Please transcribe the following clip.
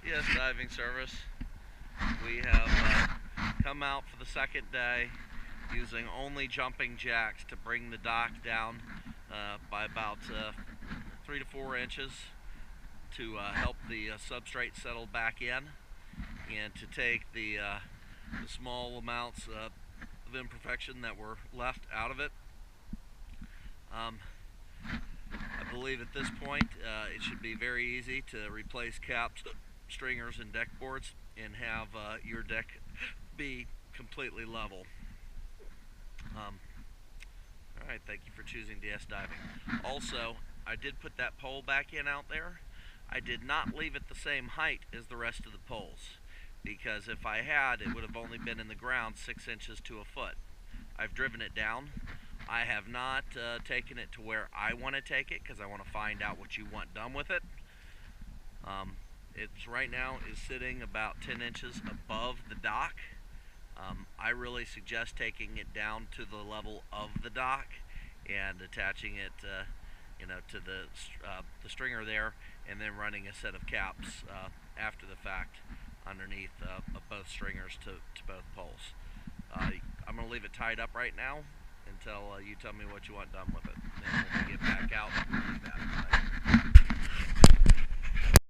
DS diving service. We have come out for the second day using only jumping jacks to bring the dock down by about 3 to 4 inches to help the substrate settle back in, and to take the small amounts of imperfection that were left out of it. I believe at this point it should be very easy to replace caps, stringers, and deck boards and have your deck be completely level. Alright, thank you for choosing DS Diving. Also, I did put that pole back in out there. I did not leave it the same height as the rest of the poles, because if I had, it would have only been in the ground 6 inches to a foot. I've driven it down. I have not taken it to where I want to take it, because I want to find out what you want done with it. It's right now is sitting about 10 inches above the dock. I really suggest taking it down to the level of the dock and attaching it, to the stringer there, and then running a set of caps after the fact underneath of both stringers to both poles. I'm going to leave it tied up right now until you tell me what you want done with it. Then we'll get back out and leave that.